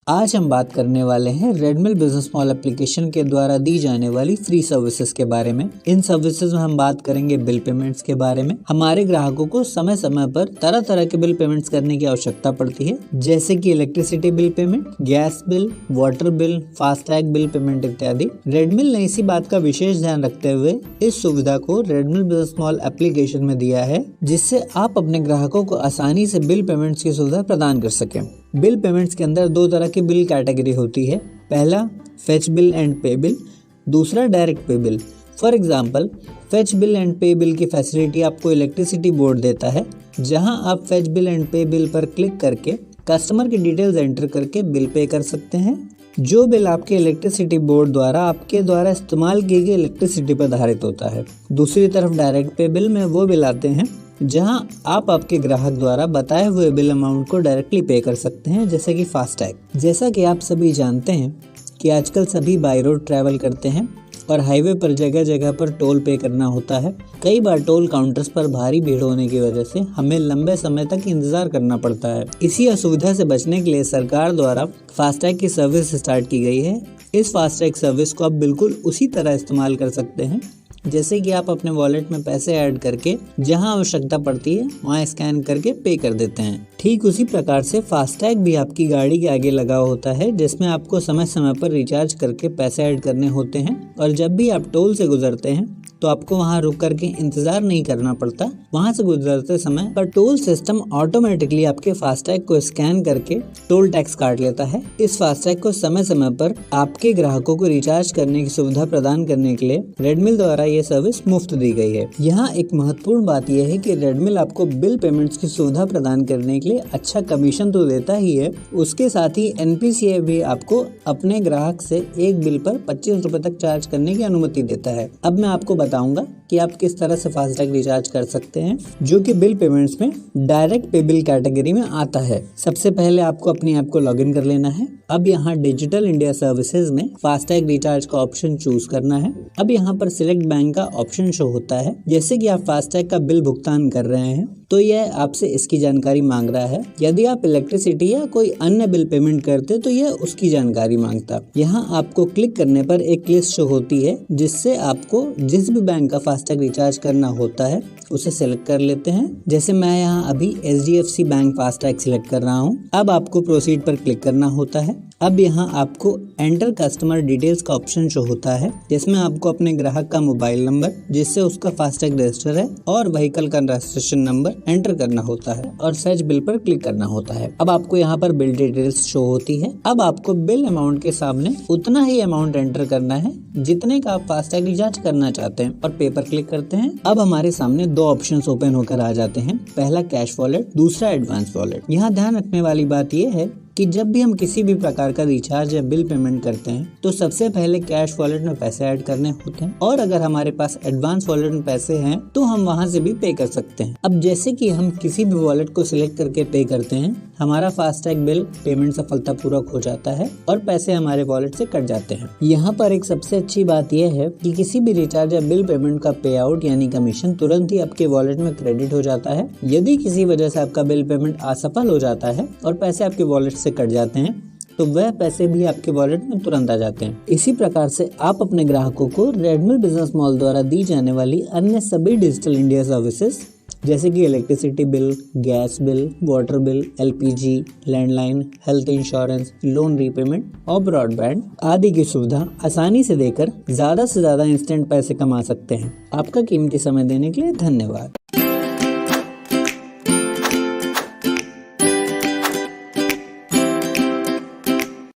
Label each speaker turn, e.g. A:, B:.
A: आज हम बात करने वाले हैं रेडमिल बिजनेस मॉल एप्लीकेशन के द्वारा दी जाने वाली फ्री सर्विसेज के बारे में। इन सर्विसेज में हम बात करेंगे बिल पेमेंट्स के बारे में। हमारे ग्राहकों को समय समय पर तरह तरह के बिल पेमेंट्स करने की आवश्यकता पड़ती है, जैसे कि electricity bill payment, gas bill, water bill, FASTag bill payment इत्यादि। रेडमिल ने इसी बात का विशेष ध्यान रखते हुए इस सुविधा को रेडमिल बिजनेस मॉल एप्लीकेशन में दिया है, जिससे आप अपने ग्राहकों को आसानी से बिल पेमेंट्स की सुविधा प्रदान कर सकें। बिल पेमेंट्स के अंदर दो तरह की बिल कैटेगरी होती है। पहला फेच बिल एंड पे बिल, दूसरा डायरेक्ट पे bill. For example, fetch bill and पे बिल की फैसिलिटी आपको इलेक्ट्रिसिटी बोर्ड देता है, जहां आप फेच बिल एंड पे बिल पर क्लिक करके कस्टमर की डिटेल्स एंटर करके बिल पे कर सकते हैं। जो बिल आपके इलेक्ट्रिसिटी बोर्ड द्वारा आपके द्वारा इस्तेमाल की गई इलेक्ट्रिसिटी पर आधारित होता है। दूसरी तरफ डायरेक्ट पे बिल में वो बिल आते हैं जहां आप आपके ग्राहक द्वारा बताए हुए बिल अमाउंट को डायरेक्टली पे कर सकते हैं, जैसे कि फास्टैग। जैसा कि आप सभी जानते हैं कि आजकल सभी बाय रोड ट्रैवल करते हैं और हाईवे पर जगह जगह पर टोल पे करना होता है। कई बार टोल काउंटर्स पर भारी भीड़ होने की वजह से हमें लंबे समय तक इंतजार करना पड़ता है। इसी असुविधा से बचने के लिए सरकार द्वारा फास्टैग की सर्विस स्टार्ट की गई है। इस फास्टैग सर्विस को आप बिल्कुल उसी तरह इस्तेमाल कर सकते हैं, जैसे कि आप अपने वॉलेट में पैसे ऐड करके जहां आवश्यकता पड़ती है वहां स्कैन करके पे कर देते हैं। ठीक उसी प्रकार से फास्टैग भी आपकी गाड़ी के आगे लगा होता है, जिसमें आपको समय समय पर रिचार्ज करके पैसे ऐड करने होते हैं। और जब भी आप टोल से गुजरते हैं तो आपको वहां रुक करके इंतजार नहीं करना पड़ता। वहां से गुजरते समय पर टोल सिस्टम ऑटोमेटिकली आपके फास्टैग को स्कैन करके टोल टैक्स काट लेता है। इस फास्टैग को समय समय पर आपके ग्राहकों को रिचार्ज करने की सुविधा प्रदान करने के लिए रेडमिल द्वारा ये सर्विस मुफ्त दी गई है। यहाँ एक महत्वपूर्ण बात यह है कि रेडमिल आपको बिल पेमेंट्स की सुविधा प्रदान करने के लिए अच्छा कमीशन तो देता ही है, उसके साथ ही NPCI भी आपको अपने ग्राहक से एक बिल पर 25 रुपए तक चार्ज करने की अनुमति देता है। अब मैं आपको बताऊंगा कि आप किस तरह से फास्टैग रिचार्ज कर सकते हैं, जो कि बिल पेमेंट्स में डायरेक्ट पे बिल कैटेगरी में आता है। सबसे पहले आपको अपनी ऐप को लॉगिन कर लेना है। अब यहाँ डिजिटल इंडिया सर्विसेज में फास्टैग रिचार्ज का ऑप्शन चूज करना है। अब यहाँ पर सिलेक्ट बैंक का ऑप्शन शो होता है। जैसे कि आप फास्टैग का बिल भुगतान कर रहे हैं तो यह आपसे इसकी जानकारी मांग रहा है। यदि आप इलेक्ट्रिसिटी या कोई अन्य बिल पेमेंट करते तो यह उसकी जानकारी मांगता। यहाँ आपको क्लिक करने पर एक लिस्ट शो होती है, जिससे आपको जिस भी बैंक का फास्टैग रिचार्ज करना होता है उसे सिलेक्ट कर लेते हैं। जैसे मैं यहाँ अभी HDFC बैंक फास्टैग सिलेक्ट कर रहा हूँ। अब आपको प्रोसीड पर क्लिक करना होता है। अब यहाँ आपको एंटर कस्टमर डिटेल्स का ऑप्शन शो होता है, जिसमें आपको अपने ग्राहक का मोबाइल नंबर, जिससे उसका फास्टैग रजिस्टर है, और व्हीकल का रजिस्ट्रेशन नंबर एंटर करना होता है और फेच बिल पर क्लिक करना होता है। अब आपको यहाँ पर बिल डिटेल्स शो होती है। अब आपको बिल अमाउंट के सामने उतना ही अमाउंट एंटर करना है जितने का आप फास्टैग रिचार्ज करना चाहते हैं और पे पर क्लिक करते हैं। अब हमारे सामने दो ऑप्शंस ओपन होकर आ जाते हैं। पहला कैश वॉलेट, दूसरा एडवांस वॉलेट। यहाँ ध्यान रखने वाली बात यह है कि जब भी हम किसी भी प्रकार का रिचार्ज या बिल पेमेंट करते हैं तो सबसे पहले कैश वॉलेट में पैसे ऐड करने होते हैं, और अगर हमारे पास एडवांस वॉलेट में पैसे हैं तो हम वहां से भी पे कर सकते हैं। अब जैसे कि हम किसी भी वॉलेट को सिलेक्ट करके पे करते हैं, हमारा फास्टैग बिल पेमेंट सफलतापूर्वक हो जाता है और पैसे हमारे वॉलेट से कट जाते हैं। यहाँ पर एक सबसे अच्छी बात यह है कि किसी भी रिचार्ज या बिल पेमेंट का पे आउट यानी कमीशन तुरंत ही आपके वॉलेट में क्रेडिट हो जाता है। यदि किसी वजह से आपका बिल पेमेंट असफल हो जाता है और पैसे आपके वॉलेट से कट जाते हैं तो वह पैसे भी आपके वॉलेट में तुरंत आ जाते हैं। इसी प्रकार से आप अपने ग्राहकों को रेडमिल बिजनेस मॉल द्वारा दी जाने वाली अन्य सभी डिजिटल इंडिया सर्विसेज, जैसे कि electricity bill, gas bill, water bill, LPG, landline, health insurance, loan repayment और ब्रॉडबैंड आदि की सुविधा आसानी से देकर ज्यादा से ज्यादा इंस्टेंट पैसे कमा सकते हैं। आपका कीमती समय देने के लिए धन्यवाद।